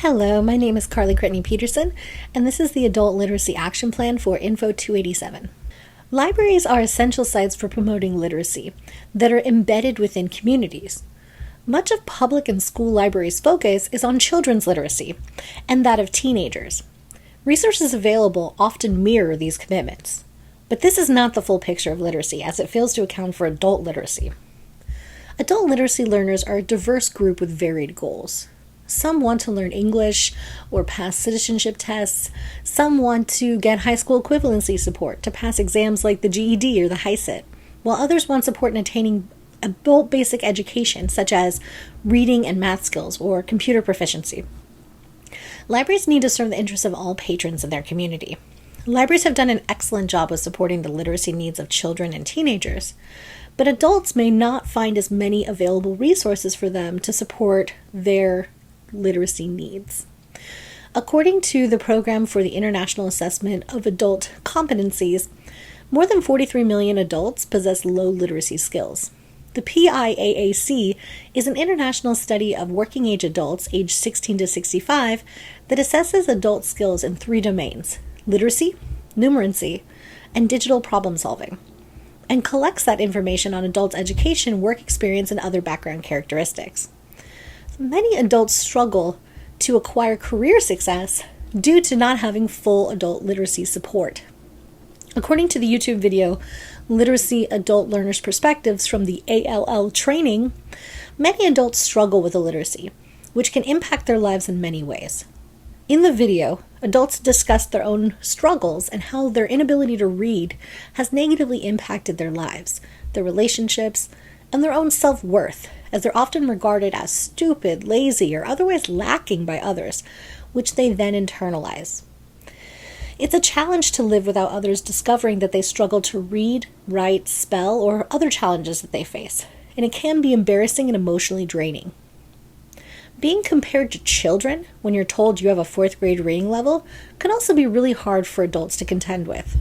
Hello, my name is Crentey Petersen, and this is the Adult Literacy Action Plan for Info 287. Libraries are essential sites for promoting literacy that are embedded within communities. Much of public and school libraries' focus is on children's literacy and that of teenagers. Resources available often mirror these commitments, but this is not the full picture of literacy as it fails to account for adult literacy. Adult literacy learners are a diverse group with varied goals. Some want to learn English or pass citizenship tests. Some want to get high school equivalency support to pass exams like the GED or the HiSET, while others want support in attaining adult basic education such as reading and math skills or computer proficiency. Libraries need to serve the interests of all patrons in their community. Libraries have done an excellent job of supporting the literacy needs of children and teenagers, but adults may not find as many available resources for them to support their literacy needs. According to the Program for the International Assessment of Adult Competencies, more than 43 million adults possess low literacy skills. The PIAAC is an international study of working-age adults aged 16 to 65 that assesses adult skills in 3 domains: literacy, numeracy, and digital problem solving, and collects that information on adults' education, work experience, and other background characteristics. Many adults struggle to acquire career success due to not having full adult literacy support. According to the YouTube video, Literacy Adult Learners' Perspectives from the ALL training, many adults struggle with illiteracy, which can impact their lives in many ways. In the video, adults discuss their own struggles and how their inability to read has negatively impacted their lives, their relationships, and their own self-worth, as they're often regarded as stupid, lazy, or otherwise lacking by others, which they then internalize. It's a challenge to live without others discovering that they struggle to read, write, spell, or other challenges that they face, and it can be embarrassing and emotionally draining. Being compared to children when you're told you have a 4th grade reading level can also be really hard for adults to contend with.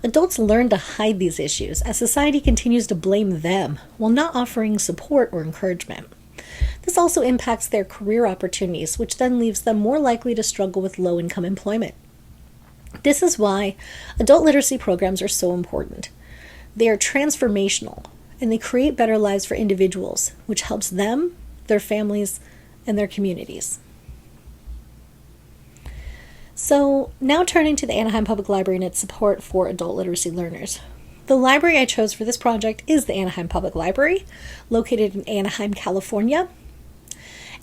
Adults learn to hide these issues as society continues to blame them while not offering support or encouragement. This also impacts their career opportunities, which then leaves them more likely to struggle with low-income employment. This is why adult literacy programs are so important. They are transformational, and they create better lives for individuals, which helps them, their families, and their communities. So now turning to the Anaheim Public Library and its support for adult literacy learners. The library I chose for this project is the Anaheim Public Library, located in Anaheim, California.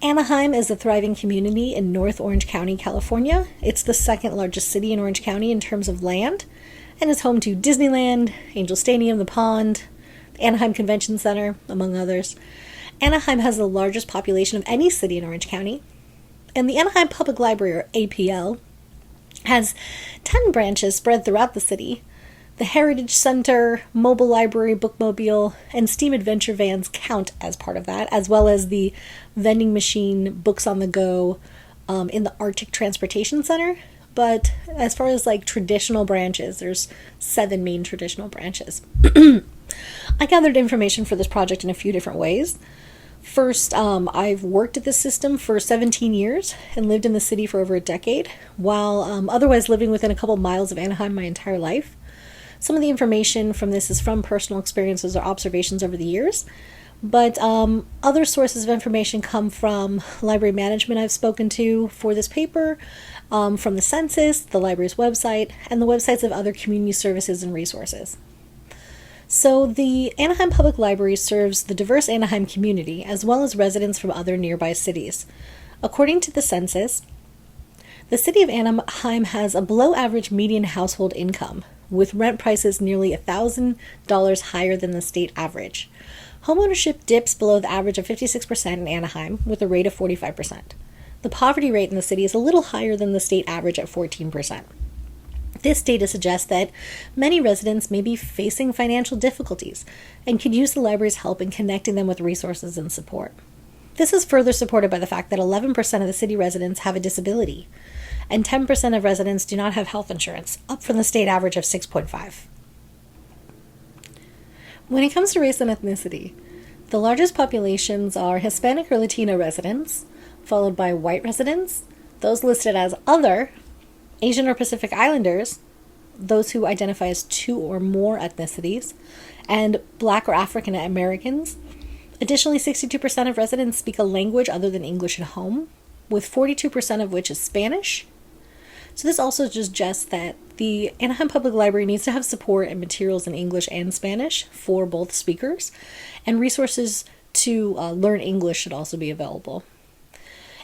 Anaheim is a thriving community in North Orange County, California. It's the 2nd largest city in Orange County in terms of land, and is home to Disneyland, Angel Stadium, The Pond, the Anaheim Convention Center, among others. Anaheim has the largest population of any city in Orange County, and the Anaheim Public Library, or APL, has 10 branches spread throughout the city. The Heritage Center, Mobile Library, Bookmobile, and Steam Adventure vans count as part of that, as well as the vending machine, Books on the Go, in the Arctic Transportation Center. But as far as traditional branches, there's 7 main traditional branches. I gathered information for this project in a few different ways. First, I've worked at this system for 17 years and lived in the city for over a decade, while otherwise living within a couple miles of Anaheim my entire life. Some of the information from this is from personal experiences or observations over the years, but other sources of information come from library management I've spoken to for this paper, from the census, the library's website, and the websites of other community services and resources. So the Anaheim Public Library serves the diverse Anaheim community as well as residents from other nearby cities. According to the census, the city of Anaheim has a below-average median household income, with rent prices nearly $1,000 higher than the state average. Homeownership dips below the average of 56% in Anaheim, with a rate of 45%. The poverty rate in the city is a little higher than the state average at 14%. This data suggests that many residents may be facing financial difficulties and could use the library's help in connecting them with resources and support. This is further supported by the fact that 11% of the city residents have a disability, and 10% of residents do not have health insurance, up from the state average of 6.5. When it comes to race and ethnicity, the largest populations are Hispanic or Latino residents, followed by white residents, Those listed as other, Asian or Pacific Islanders, those who identify as 2 or more ethnicities, and Black or African Americans. Additionally, 62% of residents speak a language other than English at home, with 42% of which is Spanish. So this also suggests that the Anaheim Public Library needs to have support and materials in English and Spanish for both speakers, and resources to learn English should also be available.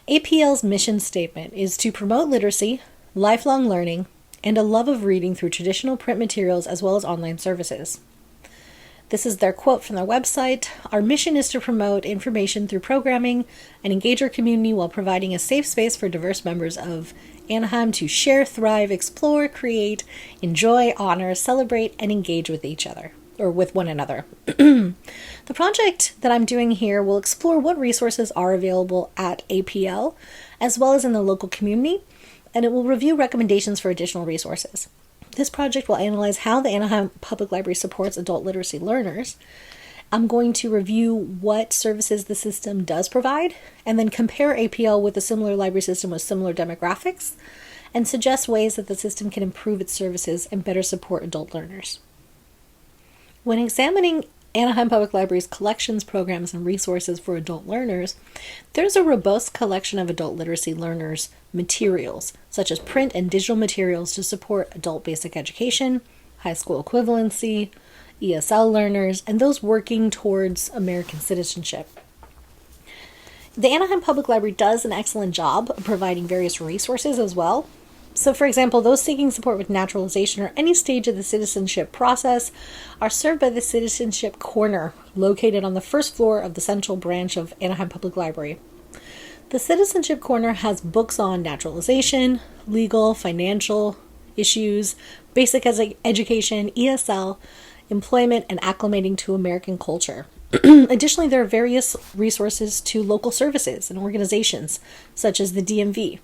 APL's mission statement is to promote literacy, lifelong learning, and a love of reading through traditional print materials as well as online services. This is their quote from their website. Our mission is to promote information through programming and engage our community while providing a safe space for diverse members of Anaheim to share, thrive, explore, create, enjoy, honor, celebrate, and engage with each other, or with one another. The project that I'm doing here will explore what resources are available at APL, as well as in the local community, and it will review recommendations for additional resources. This project will analyze how the Anaheim Public Library supports adult literacy learners. I'm going to review what services the system does provide, and then compare APL with a similar library system with similar demographics, and suggest ways that the system can improve its services and better support adult learners. When examining Anaheim Public Library's collections, programs, and resources for adult learners, there's a robust collection of adult literacy learners' materials, such as print and digital materials to support adult basic education, high school equivalency, ESL learners, and those working towards American citizenship. The Anaheim Public Library does an excellent job of providing various resources as well. So, for example, those seeking support with naturalization or any stage of the citizenship process are served by the Citizenship Corner, located on the first floor of the central branch of Anaheim Public Library. The Citizenship Corner has books on naturalization, legal, financial issues, basic education, ESL, employment, and acclimating to American culture. Additionally, there are various resources to local services and organizations, such as the DMV.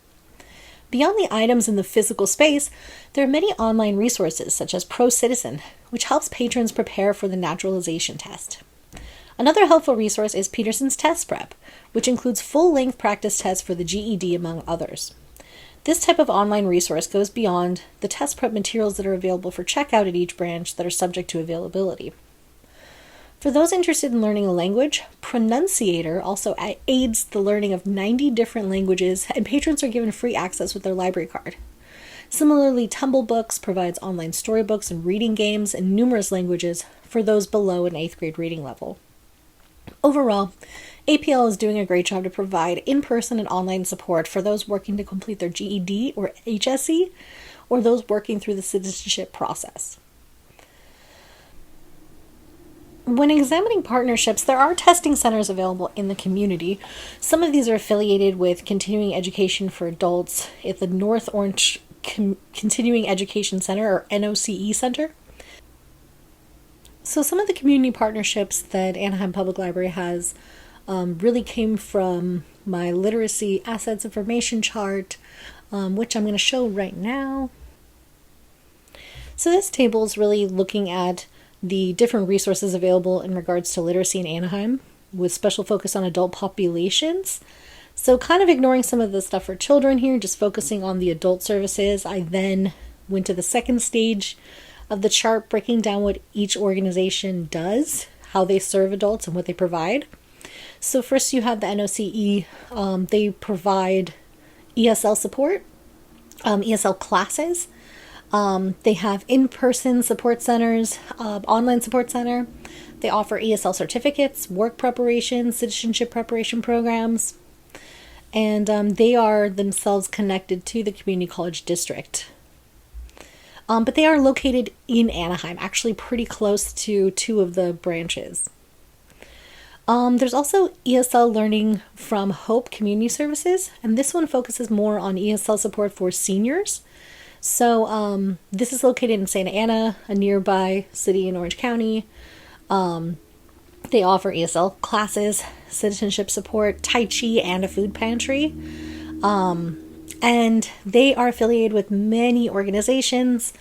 Beyond the items in the physical space, there are many online resources, such as Pro Citizen, which helps patrons prepare for the naturalization test. Another helpful resource is Petersen's Test Prep, which includes full-length practice tests for the GED, among others. This type of online resource goes beyond the test prep materials that are available for checkout at each branch that are subject to availability. For those interested in learning a language, Pronunciator also aids the learning of 90 different languages, and patrons are given free access with their library card. Similarly, Tumble Books provides online storybooks and reading games in numerous languages for those below an 8th grade reading level. Overall, APL is doing a great job to provide in-person and online support for those working to complete their GED or HSE, or those working through the citizenship process. When examining partnerships, there are testing centers available in the community. Some of these are affiliated with Continuing Education for Adults at the North Orange Continuing Education Center, or NOCE Center. So some of the community partnerships that Anaheim Public Library has really came from my literacy assets information chart, which I'm going to show right now. So this table is really looking at the different resources available in regards to literacy in Anaheim, with special focus on adult populations. So kind of ignoring some of the stuff for children here, just focusing on the adult services. I then went to the second stage of the chart, breaking down what each organization does, how they serve adults, and what they provide. So first you have the NOCE. They provide ESL support, ESL classes. They have in-person support centers, online support center. They offer ESL certificates, work preparation, citizenship preparation programs, and they are themselves connected to the community college district. But they are located in Anaheim, actually pretty close to 2 of the branches. There's also ESL learning from Hope Community Services, and this one focuses more on ESL support for seniors. So this is located in Santa Ana, a nearby city in Orange County. They offer ESL classes, citizenship support, Tai Chi, and a food pantry. And they are affiliated with many organizations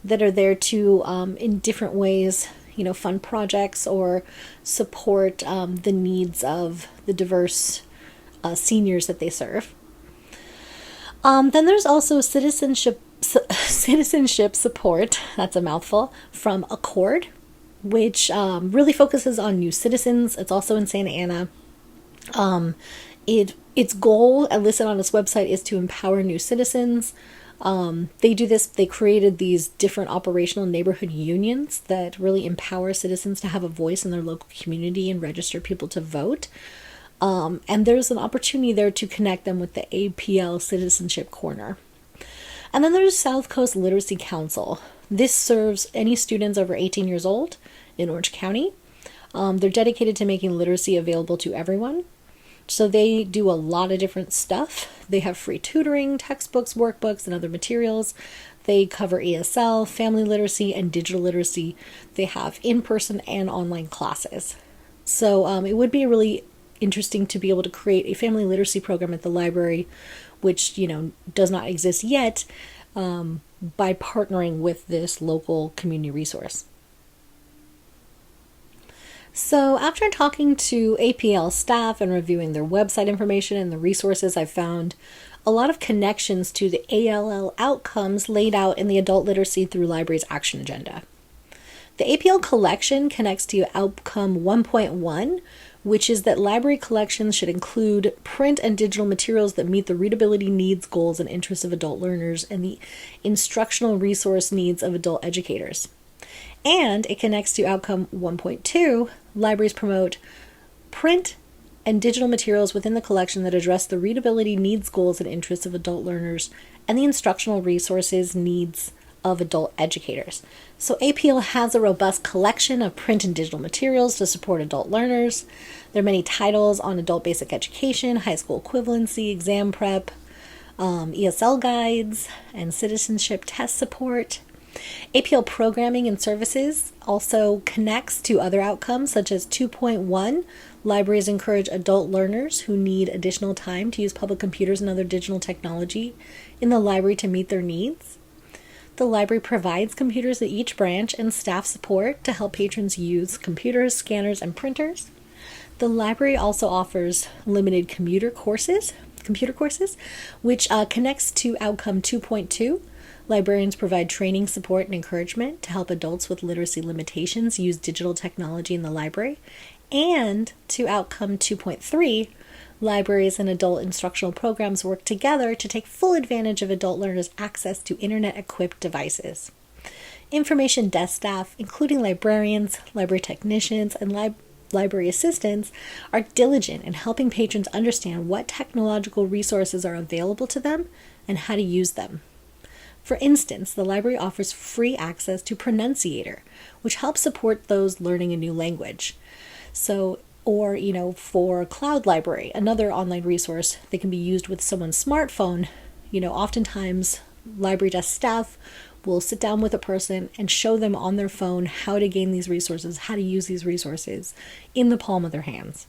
that are there to, in different ways, fund projects or support the needs of the diverse seniors that they serve. Then there's also citizenship support, that's a mouthful, from Accord, which really focuses on new citizens. It's also in Santa Ana. Its goal, listed on its website, is to empower new citizens. They do this, they created these different operational neighborhood unions that really empower citizens to have a voice in their local community and register people to vote. And there's an opportunity there to connect them with the APL Citizenship Corner. And then there's South Coast Literacy Council. This serves any students over 18 years old in Orange County. They're dedicated to making literacy available to everyone. So they do a lot of different stuff. They have free tutoring, textbooks, workbooks, and other materials. They cover ESL, family literacy, and digital literacy. They have in-person and online classes. So it would be really interesting to be able to create a family literacy program at the library, which, does not exist yet, by partnering with this local community resource. So after talking to APL staff and reviewing their website information and the resources, I found a lot of connections to the ALL outcomes laid out in the Adult Literacy Through Libraries Action Agenda. The APL collection connects to Outcome 1.1, which is that library collections should include print and digital materials that meet the readability needs, goals, and interests of adult learners and the instructional resource needs of adult educators. And it connects to Outcome 1.2, libraries promote print and digital materials within the collection that address the readability needs, goals, and interests of adult learners and the instructional resources needs of adult educators. So APL has a robust collection of print and digital materials to support adult learners. There are many titles on adult basic education, high school equivalency, exam prep, ESL guides, and citizenship test support. APL programming and services also connects to other outcomes such as 2.1, libraries encourage adult learners who need additional time to use public computers and other digital technology in the library to meet their needs. The library provides computers at each branch and staff support to help patrons use computers, scanners, and printers. The library also offers limited computer courses, which connects to Outcome 2.2. Librarians provide training, support, and encouragement to help adults with literacy limitations use digital technology in the library. And to Outcome 2.3, libraries and adult instructional programs work together to take full advantage of adult learners' access to internet-equipped devices. Information desk staff, including librarians, library technicians, and library assistants, are diligent in helping patrons understand what technological resources are available to them and how to use them. For instance, the library offers free access to Pronunciator, which helps support those learning a new language. So, or, for Cloud Library, another online resource that can be used with someone's smartphone, oftentimes library desk staff will sit down with a person and show them on their phone how to gain these resources, how to use these resources in the palm of their hands.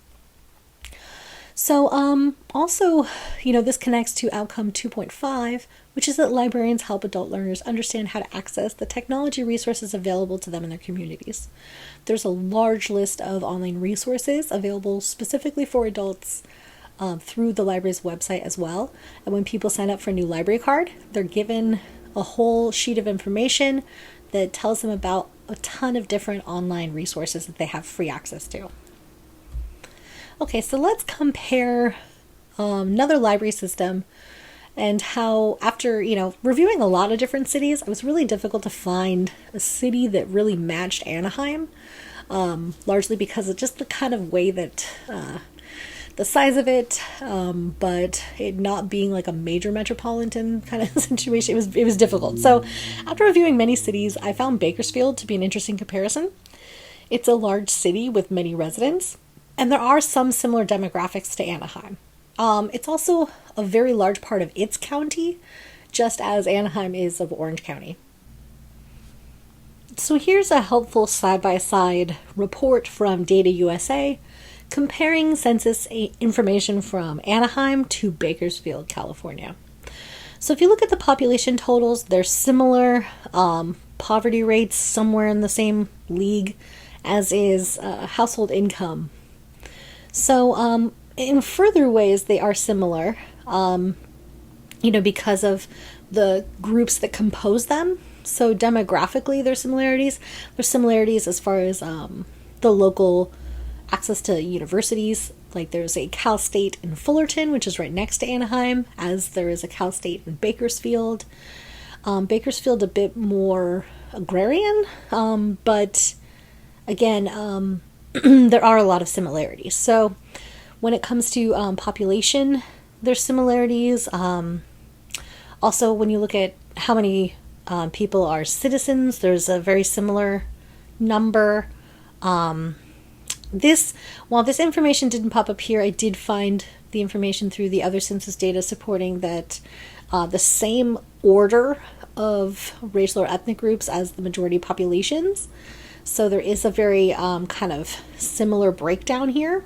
So also, this connects to Outcome 2.5, which is that librarians help adult learners understand how to access the technology resources available to them in their communities. There's a large list of online resources available specifically for adults through the library's website as well. And when people sign up for a new library card, they're given a whole sheet of information that tells them about a ton of different online resources that they have free access to. Okay, so let's compare another library system and how, after, reviewing a lot of different cities, it was really difficult to find a city that really matched Anaheim, largely because of just the kind of way that the size of it, but it not being like a major metropolitan kind of situation, it was difficult. So after reviewing many cities, I found Bakersfield to be an interesting comparison. It's a large city with many residents, and there are some similar demographics to Anaheim. It's also a very large part of its county, just as Anaheim is of Orange County. So here's a helpful side-by-side report from Data USA comparing census information from Anaheim to Bakersfield, California. So if you look at the population totals, they're similar. Poverty rates somewhere in the same league, as is household income. So in further ways, they are similar. because of the groups that compose them. So demographically, there's similarities. There's similarities as far as the local access to universities. Like there's a Cal State in Fullerton, which is right next to Anaheim, as there is a Cal State in Bakersfield. Bakersfield a bit more agrarian, but again, there are a lot of similarities. So when it comes to population, there's similarities. Also, when you look at how many people are citizens, there's a very similar number. While this information didn't pop up here, I did find the information through the other census data supporting that the same order of racial or ethnic groups as the majority populations. So there is a very kind of similar breakdown here.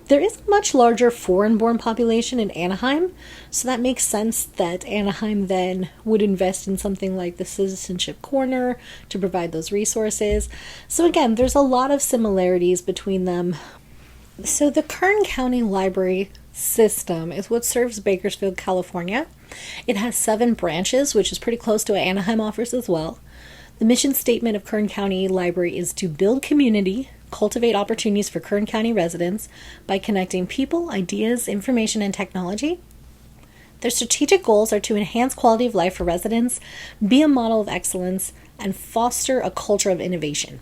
There is a much larger foreign-born population in Anaheim, so that makes sense that Anaheim then would invest in something like the Citizenship Corner to provide those resources. So again, there's a lot of similarities between them. So the Kern County Library system is what serves Bakersfield, California. It has 7 branches, which is pretty close to what Anaheim offers as well. The mission statement of Kern County Library is to build community, cultivate opportunities for Kern County residents by connecting people, ideas, information, and technology. Their strategic goals are to enhance quality of life for residents, be a model of excellence, and foster a culture of innovation.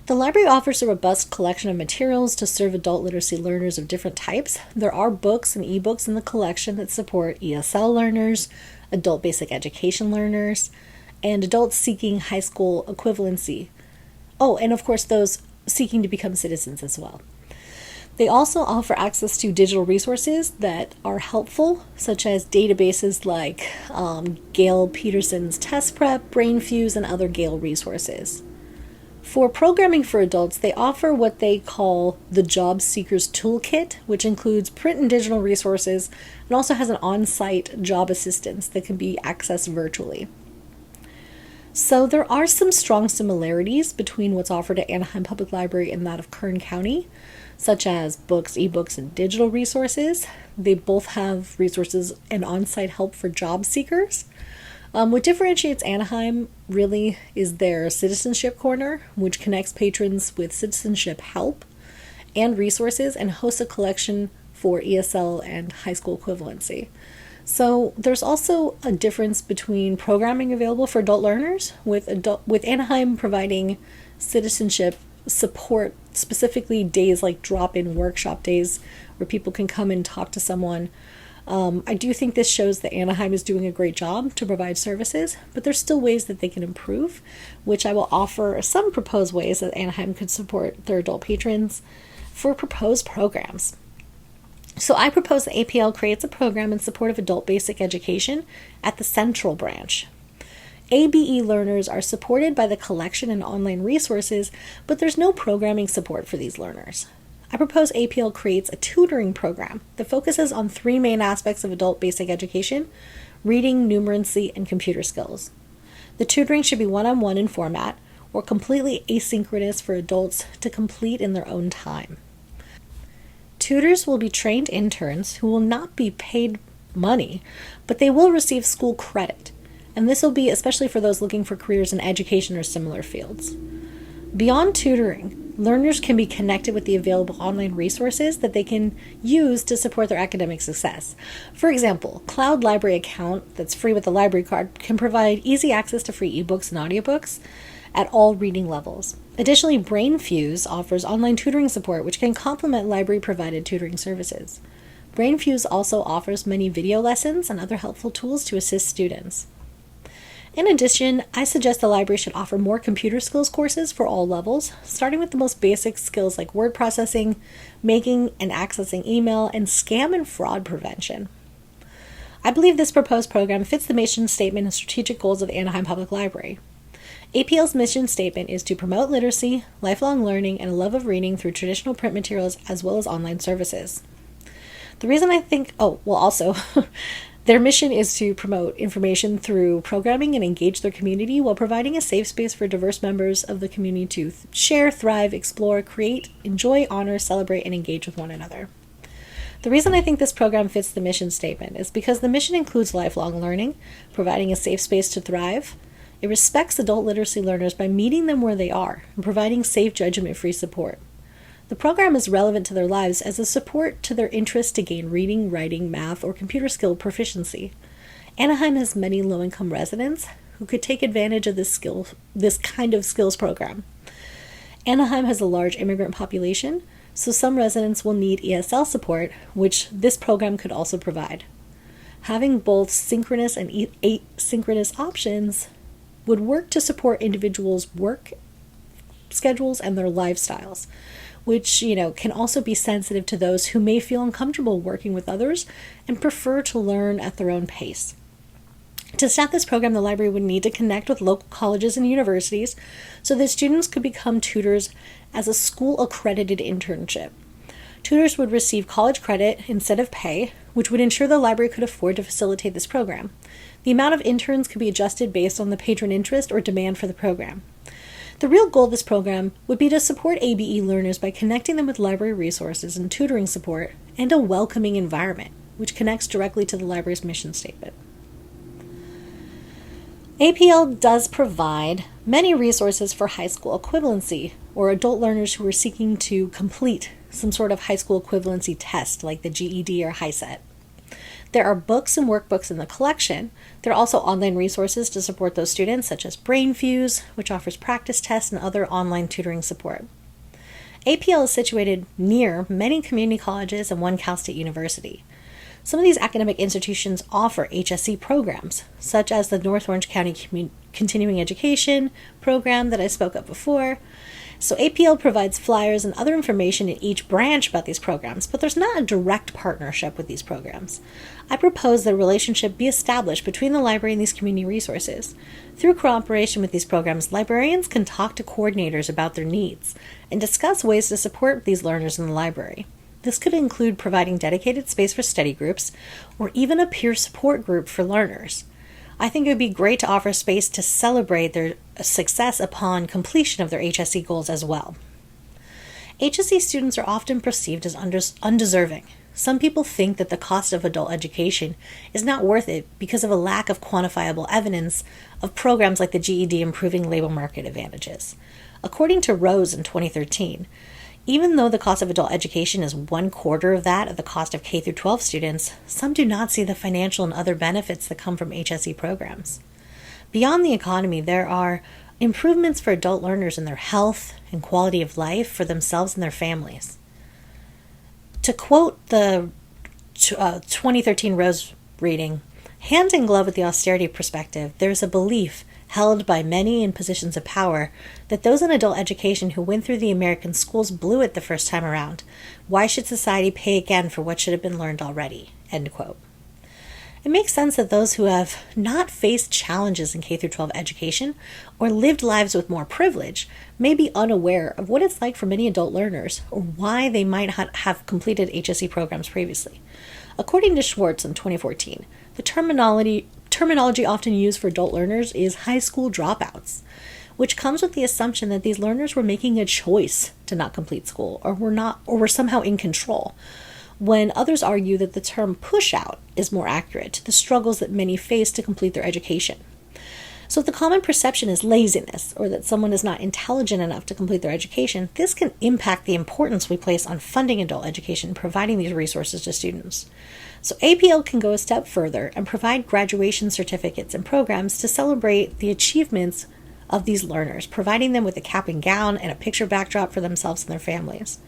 The library offers a robust collection of materials to serve adult literacy learners of different types. There are books and ebooks in the collection that support ESL learners, adult basic education learners, and adults seeking high school equivalency. Oh, and of course those seeking to become citizens as well. They also offer access to digital resources that are helpful, such as databases like Gail Petersen's Test Prep, BrainFuse, and other Gale resources. For programming for adults, they offer what they call the Job Seekers Toolkit, which includes print and digital resources and also has an on-site job assistance that can be accessed virtually. So there are some strong similarities between what's offered at Anaheim Public Library and that of Kern County, such as books, ebooks, and digital resources. They both have resources and on-site help for job seekers. What differentiates Anaheim really is their Citizenship Corner, which connects patrons with citizenship help and resources and hosts a collection for ESL and high school equivalency. So there's also a difference between programming available for adult learners, with Anaheim providing citizenship support, specifically days like drop-in workshop days where people can come and talk to someone. I do think this shows that Anaheim is doing a great job to provide services, but there's still ways that they can improve, which I will offer some proposed ways that Anaheim could support their adult patrons for proposed programs. So I propose that APL creates a program in support of adult basic education at the Central Branch. ABE learners are supported by the collection and online resources, but there's no programming support for these learners. I propose APL creates a tutoring program that focuses on 3 main aspects of adult basic education: reading, numeracy, and computer skills. The tutoring should be one-on-one in format or completely asynchronous for adults to complete in their own time. Tutors will be trained interns who will not be paid money, but they will receive school credit, and this will be especially for those looking for careers in education or similar fields. Beyond tutoring, learners can be connected with the available online resources that they can use to support their academic success. For example, Cloud Library account that's free with the library card can provide easy access to free ebooks and audiobooks at all reading levels. Additionally, BrainFuse offers online tutoring support, which can complement library-provided tutoring services. BrainFuse also offers many video lessons and other helpful tools to assist students. In addition, I suggest the library should offer more computer skills courses for all levels, starting with the most basic skills like word processing, making and accessing email, and scam and fraud prevention. I believe this proposed program fits the mission statement and strategic goals of Anaheim Public Library. APL's mission statement is to promote literacy, lifelong learning, and a love of reading through traditional print materials as well as online services. The reason I think, their mission is to promote information through programming and engage their community while providing a safe space for diverse members of the community to share, thrive, explore, create, enjoy, honor, celebrate, and engage with one another. The reason I think this program fits the mission statement is because the mission includes lifelong learning, providing a safe space to thrive. It respects adult literacy learners by meeting them where they are and providing safe, judgment-free support. The program is relevant to their lives as a support to their interest to gain reading, writing, math, or computer skill proficiency. Anaheim has many low-income residents who could take advantage of this kind of skills program. Anaheim has a large immigrant population, so some residents will need ESL support, which this program could also provide. Having both synchronous and asynchronous options would work to support individuals' work schedules and their lifestyles, which, can also be sensitive to those who may feel uncomfortable working with others and prefer to learn at their own pace. To start this program, the library would need to connect with local colleges and universities so that students could become tutors as a school-accredited internship. Tutors would receive college credit instead of pay, which would ensure the library could afford to facilitate this program. The amount of interns could be adjusted based on the patron interest or demand for the program. The real goal of this program would be to support ABE learners by connecting them with library resources and tutoring support and a welcoming environment, which connects directly to the library's mission statement. APL does provide many resources for high school equivalency, or adult learners who are seeking to complete some sort of high school equivalency test like the GED or HiSET. There are books and workbooks in the collection. There are also online resources to support those students, such as BrainFuse, which offers practice tests and other online tutoring support. APL is situated near many community colleges and one Cal State University. Some of these academic institutions offer HSE programs, such as the North Orange County Continuing Education program that I spoke of before. So APL provides flyers and other information in each branch about these programs, but there's not a direct partnership with these programs. I propose that a relationship be established between the library and these community resources. Through cooperation with these programs, librarians can talk to coordinators about their needs and discuss ways to support these learners in the library. This could include providing dedicated space for study groups or even a peer support group for learners. I think it would be great to offer space to celebrate their success upon completion of their HSE goals as well. HSE students are often perceived as undeserving. Some people think that the cost of adult education is not worth it because of a lack of quantifiable evidence of programs like the GED improving labor market advantages. According to Rose in 2013, even though the cost of adult education is 1/4 of that of the cost of K-12 students, some do not see the financial and other benefits that come from HSE programs. Beyond the economy, there are improvements for adult learners in their health and quality of life for themselves and their families. To quote the 2013 Rose reading, hand in glove with the austerity perspective, there is a belief held by many in positions of power that those in adult education who went through the American schools blew it the first time around. Why should society pay again for what should have been learned already? End quote. It makes sense that those who have not faced challenges in K-12 education or lived lives with more privilege may be unaware of what it's like for many adult learners or why they might have completed HSE programs previously. According to Schwartz in 2014, the terminology often used for adult learners is high school dropouts, which comes with the assumption that these learners were making a choice to not complete school or were somehow in control, when others argue that the term push-out is more accurate to the struggles that many face to complete their education. So if the common perception is laziness or that someone is not intelligent enough to complete their education, this can impact the importance we place on funding adult education and providing these resources to students. So APL can go a step further and provide graduation certificates and programs to celebrate the achievements of these learners, providing them with a cap and gown and a picture backdrop for themselves and their families.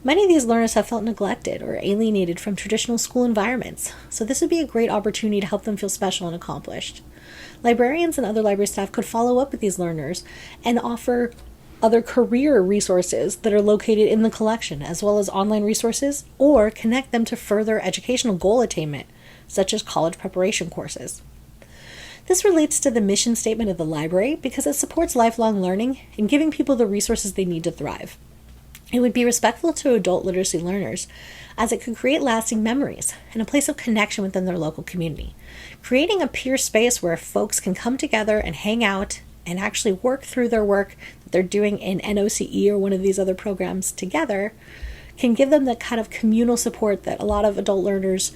Many of these learners have felt neglected or alienated from traditional school environments, so this would be a great opportunity to help them feel special and accomplished. Librarians and other library staff could follow up with these learners and offer other career resources that are located in the collection, as well as online resources, or connect them to further educational goal attainment, such as college preparation courses. This relates to the mission statement of the library because it supports lifelong learning and giving people the resources they need to thrive. It would be respectful to adult literacy learners, as it could create lasting memories and a place of connection within their local community, creating a peer space where folks can come together and hang out and actually work through their work that they're doing in NOCE or one of these other programs together, can give them the kind of communal support that a lot of adult learners,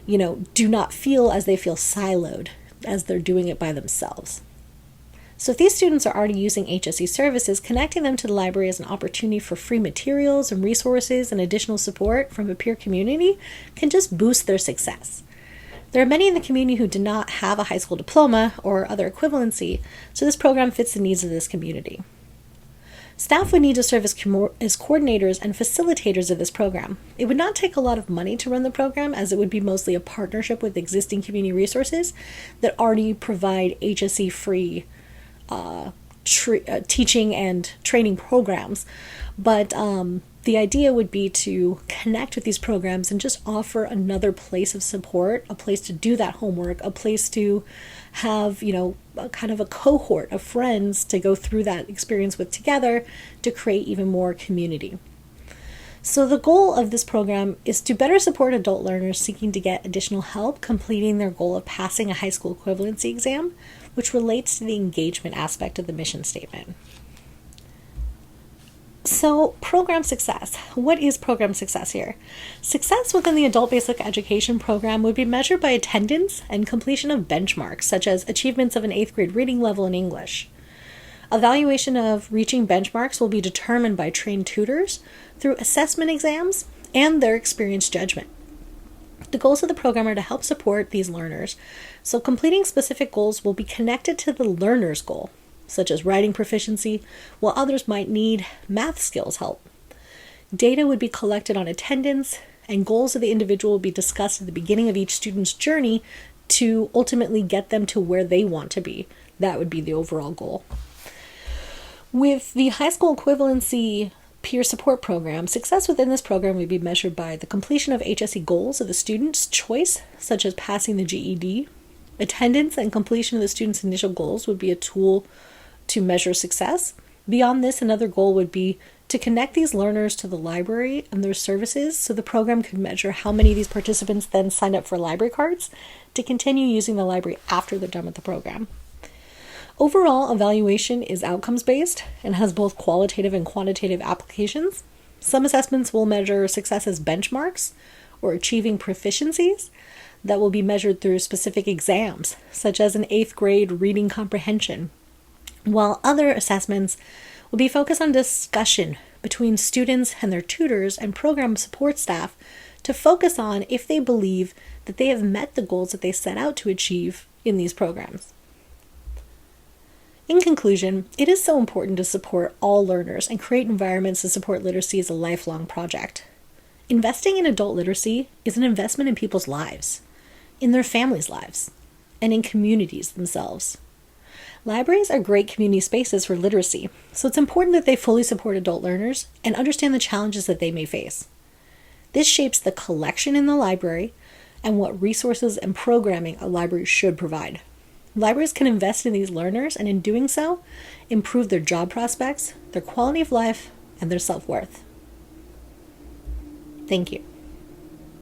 do not feel, as they feel siloed as they're doing it by themselves. So if these students are already using HSE services, connecting them to the library as an opportunity for free materials and resources and additional support from a peer community can just boost their success. There are many in the community who do not have a high school diploma or other equivalency, so this program fits the needs of this community. Staff would need to serve as coordinators and facilitators of this program. It would not take a lot of money to run the program, as it would be mostly a partnership with existing community resources that already provide HSE-free teaching and training programs. But the idea would be to connect with these programs and just offer another place of support, a place to do that homework, a place to have, kind of a cohort of friends to go through that experience with together to create even more community. So the goal of this program is to better support adult learners seeking to get additional help completing their goal of passing a high school equivalency exam, which relates to the engagement aspect of the mission statement. So, program success. What is program success here? Success within the adult basic education program would be measured by attendance and completion of benchmarks, such as achievements of an 8th grade reading level in English. Evaluation of reaching benchmarks will be determined by trained tutors through assessment exams and their experience judgment. The goals of the program are to help support these learners, so completing specific goals will be connected to the learner's goal, such as writing proficiency, while others might need math skills help. Data would be collected on attendance, and goals of the individual will be discussed at the beginning of each student's journey to ultimately get them to where they want to be. That would be the overall goal. With the high school equivalency peer support program, success within this program would be measured by the completion of HSE goals of the student's choice, such as passing the GED. Attendance and completion of the student's initial goals would be a tool to measure success. Beyond this, another goal would be to connect these learners to the library and their services, so the program could measure how many of these participants then signed up for library cards to continue using the library after they're done with the program. Overall, evaluation is outcomes-based and has both qualitative and quantitative applications. Some assessments will measure success as benchmarks or achieving proficiencies that will be measured through specific exams, such as an 8th grade reading comprehension, while other assessments will be focused on discussion between students and their tutors and program support staff to focus on if they believe that they have met the goals that they set out to achieve in these programs. In conclusion, it is so important to support all learners and create environments to support literacy as a lifelong project. Investing in adult literacy is an investment in people's lives, in their families' lives, and in communities themselves. Libraries are great community spaces for literacy, so it's important that they fully support adult learners and understand the challenges that they may face. This shapes the collection in the library and what resources and programming a library should provide. Libraries can invest in these learners and in doing so, improve their job prospects, their quality of life, and their self-worth. Thank you.